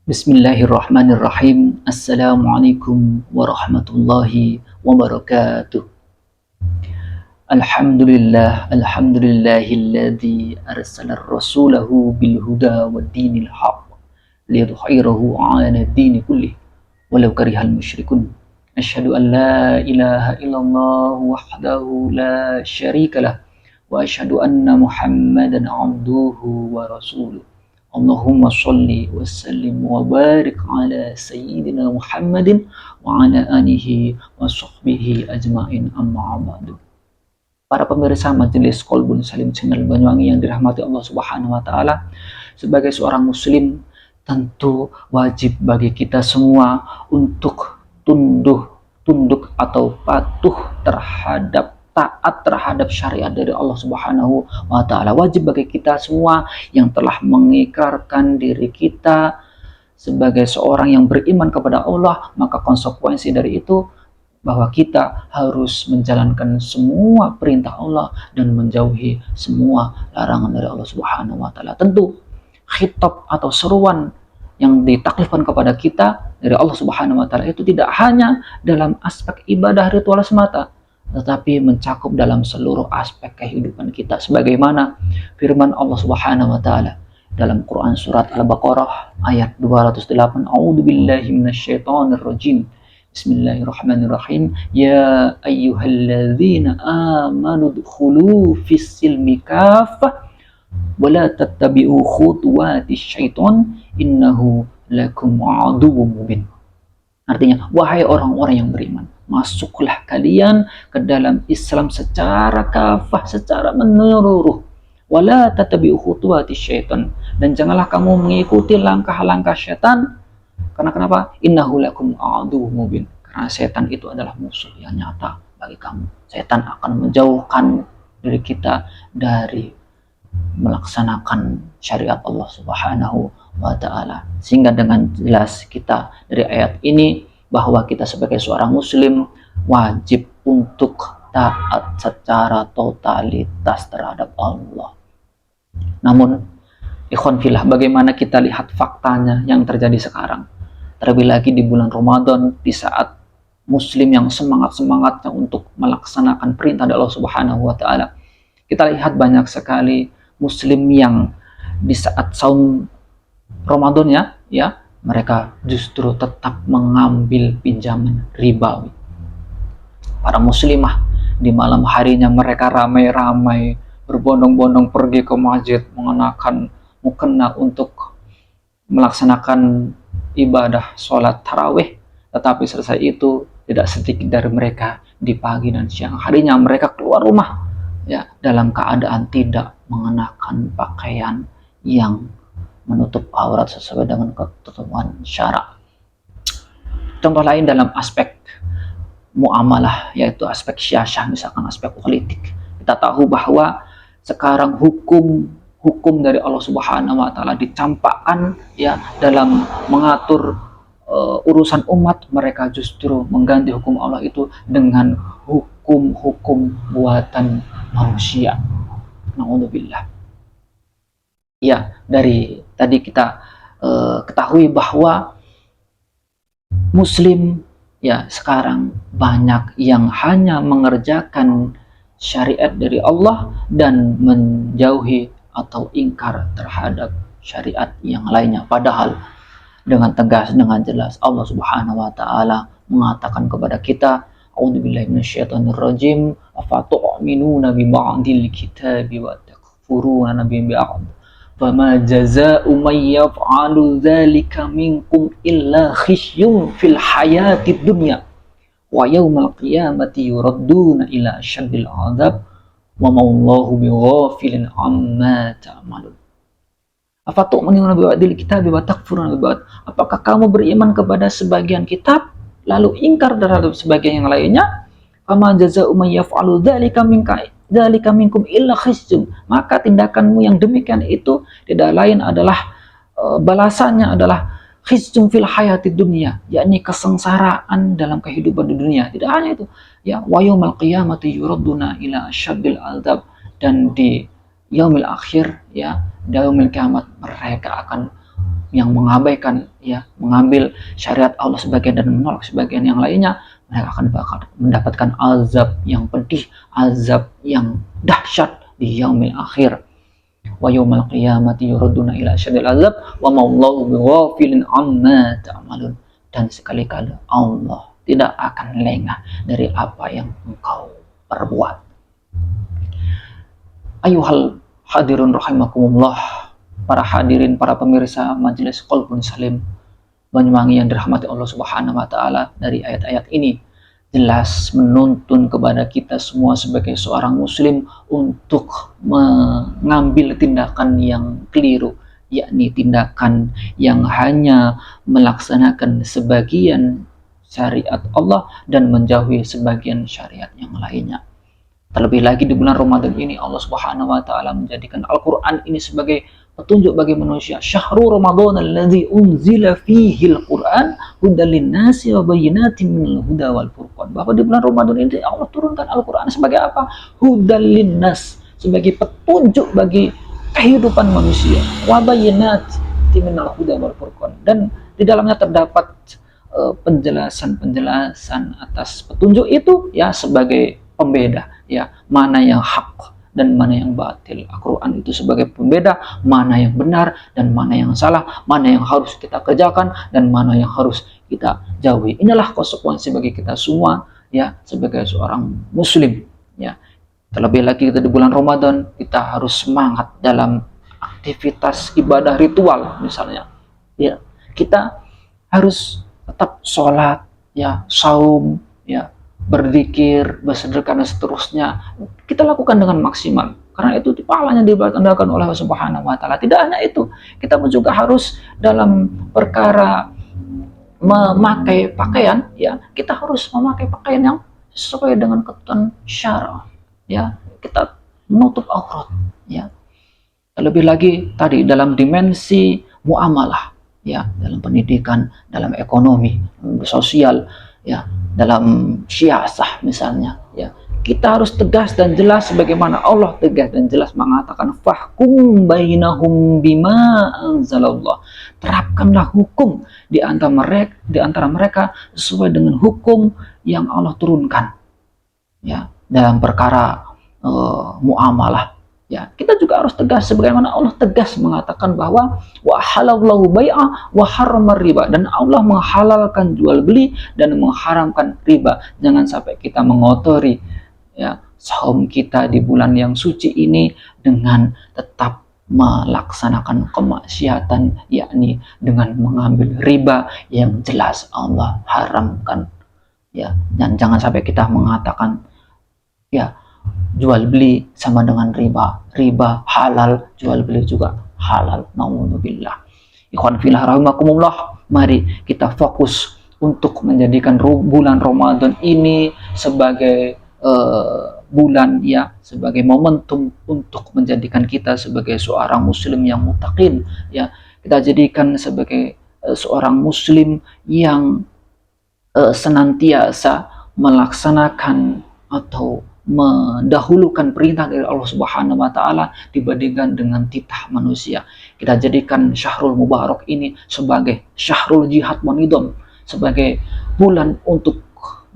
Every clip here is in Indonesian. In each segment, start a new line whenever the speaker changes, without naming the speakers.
Bismillahirrahmanirrahim. Assalamualaikum warahmatullahi wabarakatuh. Alhamdulillahilladzi arsala rasulahu bil huda wa dinil haq liyudhhirahu 'ala dini kullih walau karihal musyrikun. Asyhadu an la ilaha illallah wahdahu la syarikalah wa asyhadu anna Muhammadan 'abduhu wa rasuluh. Allahumma sholli wa sallim wa barik ala sayyidina Muhammadin wa ala alihi wa sahbihi ajma'in, amma ba'du. Para pemirsa Majelis Qalbun Salim Channel Banyuwangi yang dirahmati Allah Subhanahu wa taala, sebagai seorang muslim tentu wajib bagi kita semua untuk tunduk atau patuh terhadap taat terhadap syariat dari Allah Subhanahu wa taala. Wajib bagi kita semua yang telah mengikrarkan diri kita sebagai seorang yang beriman kepada Allah, maka konsekuensi dari itu bahwa kita harus menjalankan semua perintah Allah dan menjauhi semua larangan dari Allah Subhanahu wa taala. Tentu khitab atau seruan yang ditaklifkan kepada kita dari Allah Subhanahu wa taala itu tidak hanya dalam aspek ibadah ritual semata, tetapi mencakup dalam seluruh aspek kehidupan kita, sebagaimana firman Allah Subhanahu wa taala dalam Quran surat Al-Baqarah ayat 208. A'udzubillahi minasyaitonir rajim. Bismillahirrahmanirrahim. Ya ayyuhalladzina amanu dkhulu fis silmi kaffah wa la tattabi'u khutuwatis syaiton innahu lakum aduwwum mubin. Artinya, wahai orang-orang yang beriman, masuklah kalian ke dalam Islam secara kafah, secara menyeluruh. Wala tatabi'u khutuwatis syaitan, dan janganlah kamu mengikuti langkah-langkah syaitan. Karena kenapa? Innahu lakum aduwwum mubin. Karena setan itu adalah musuh yang nyata bagi kamu. Setan akan menjauhkan diri kita dari melaksanakan syariat Allah Subhanahu wa taala. Sehingga dengan jelas kita dari ayat ini bahwa kita sebagai seorang muslim wajib untuk taat secara totalitas terhadap Allah. Namun ikhwan fillah, bagaimana kita lihat faktanya yang terjadi sekarang, terlebih lagi di bulan Ramadan, di saat muslim yang semangat-semangatnya untuk melaksanakan perintah dari Allah Subhanahu wa taala. Kita lihat banyak sekali muslim yang di saat saum Ramadan ya mereka justru tetap mengambil pinjaman ribawi. Para muslimah di malam harinya mereka ramai-ramai berbondong-bondong pergi ke masjid mengenakan mukena untuk melaksanakan ibadah sholat tarawih, tetapi selesai itu tidak sedikit dari mereka di pagi dan siang harinya mereka keluar rumah ya dalam keadaan tidak mengenakan pakaian yang menutup aurat sesuai dengan ketentuan syara. Contoh lain dalam aspek muamalah, yaitu aspek syasiah, misalkan aspek politik. Kita tahu bahwa sekarang hukum dari Allah Subhanahu wa taala dicampakkan ya dalam mengatur urusan umat. Mereka justru mengganti hukum Allah itu dengan hukum-hukum buatan manusia. Na'udzubillah. Ya, dari tadi kita ketahui bahwa muslim ya sekarang banyak yang hanya mengerjakan syariat dari Allah dan menjauhi atau ingkar terhadap syariat yang lainnya. Padahal dengan tegas, dengan jelas Allah Subhanahu wa taala mengatakan kepada kita, a'udzubillahi minasyaitonir rajim, afatu'minuna bi ba'dil kitabi wa takfuruna bi ba'd. Fama jazaa'u may yaf'alu dzalika minkum illa khizyun fil hayatid dunya wa yaumal qiyamati yuradduna ila asyaddil 'adzab wa ma Allahu bighafilin 'amma ta'malun. Afatu'minuna bi ba'dil kitabi wa takfuruna bi ba'd. Apakah kamu beriman kepada sebagian kitab lalu ingkar terhadap sebagian yang lainnya? Fama jazaa'u may yaf'alu dzalika minkum illa khizyun. Maka tindakanmu yang demikian itu tidak lain adalah balasannya adalah khizyun fil hayatid dunya, yakni kesengsaraan dalam kehidupan di dunia. Tidak hanya itu, ya wa yaumal qiyamati yuradduna ila asyaddil 'adzab, dan di yaumil akhir ya, di yaumil kiamat mereka akan yang mengabaikan, ya, mengambil syariat Allah sebagian dan menolak sebagian yang lainnya, mereka akan mendapatkan azab yang pedih, azab yang dahsyat di yaumil akhir. Wa yaumal qiyamati yuraduna ila asyadil azab wa ma Allahu bighafilin amma ta'malun. Dan sekali-kali Allah tidak akan lengah dari apa yang engkau perbuat. Ayuhal hadirun rahimakumullah, para hadirin, para pemirsa majelis Qalbun Salim Banyuwangi yang dirahmati Allah Subhanahu wa taala, dari ayat-ayat ini jelas menuntun kepada kita semua sebagai seorang muslim untuk mengambil tindakan yang keliru, yakni tindakan yang hanya melaksanakan sebagian syariat Allah dan menjauhi sebagian syariat yang lainnya. Terlebih lagi di bulan Ramadan ini Allah Subhanahu wa taala menjadikan Al-Qur'an ini sebagai petunjuk bagi manusia. Syahrul Ramadan alladzi unzila fihi al-Qur'an hudal linnasi wa bayyinatin minal huda wal furqan. Bahwa di bulan Ramadan ini Allah turunkan Al-Qur'an sebagai apa? Hudal linnas, sebagai petunjuk bagi kehidupan manusia. Wa bayyinatin minal huda wal furqan. Dan di dalamnya terdapat penjelasan-penjelasan atas petunjuk itu, ya, sebagai pembeda, ya, mana yang hak dan mana yang batil. Al-Quran itu sebagai pembeda mana yang benar dan mana yang salah, mana yang harus kita kerjakan dan mana yang harus kita jauhi. Inilah konsekuensi bagi kita semua, ya, sebagai seorang muslim, ya. Terlebih lagi kita di bulan Ramadan, kita harus semangat dalam aktivitas ibadah ritual misalnya, ya. Kita harus tetap sholat, ya, saum, ya, berzikir, bersedekah dan seterusnya. Kita lakukan dengan maksimal, karena itu pahalanya diberkatakan oleh Allah Subhanahu wa taala. Tidak hanya itu, kita juga harus dalam perkara memakai pakaian, ya, kita harus memakai pakaian yang sesuai dengan ketentuan syara, ya. Kita menutup aurat, ya. Terlebih lagi tadi dalam dimensi muamalah, ya, dalam pendidikan, dalam ekonomi, sosial, ya, dalam siasah misalnya, ya, kita harus tegas dan jelas sebagaimana Allah tegas dan jelas mengatakan fahkum bainahum bima anzalallah. Terapkanlah hukum di antara mereka sesuai dengan hukum yang Allah turunkan, ya, dalam perkara muamalah. Ya, kita juga harus tegas sebagaimana Allah tegas mengatakan bahwa wa halallahu bai'a wa harramar riba, dan Allah menghalalkan jual beli dan mengharamkan riba. Jangan sampai kita mengotori, ya, saum kita di bulan yang suci ini dengan tetap melaksanakan kemaksiatan, yakni dengan mengambil riba yang jelas Allah haramkan, ya. Dan jangan sampai kita mengatakan, ya, jual beli sama dengan riba, riba halal, jual beli juga halal. Naudzubillah. Ikhwan fillah rahimakumullah, mari kita fokus untuk menjadikan bulan Ramadan ini sebagai bulan, ya, sebagai momentum untuk menjadikan kita sebagai seorang muslim yang muttaqin, ya. Kita jadikan sebagai seorang muslim yang senantiasa melaksanakan atau mendahulukan perintah dari Allah Subhanahu wa taala dibandingkan dengan titah manusia. Kita jadikan Syahrul Mubarak ini sebagai Syahrul Jihad Wanidom, sebagai bulan untuk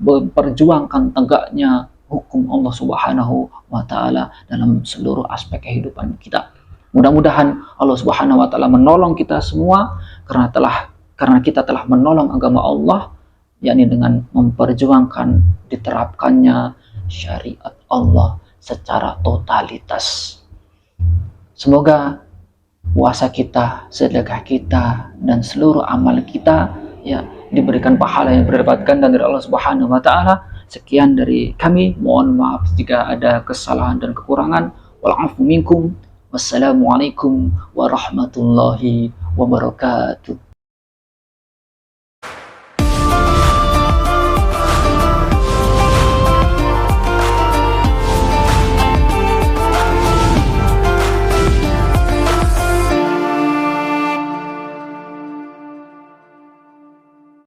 memperjuangkan tegaknya hukum Allah Subhanahu wa taala dalam seluruh aspek kehidupan kita. Mudah-mudahan Allah Subhanahu wa taala menolong kita semua karena kita telah menolong agama Allah, yakni dengan memperjuangkan diterapkannya syariat Allah secara totalitas. Semoga puasa kita, sedekah kita, dan seluruh amal kita, ya, diberikan pahala yang berdapatkan dari Allah Subhanahu wa taala. Sekian dari kami, mohon maaf jika ada kesalahan dan kekurangan. Wal afu minkum. Wassalamualaikum warahmatullahi wabarakatuh.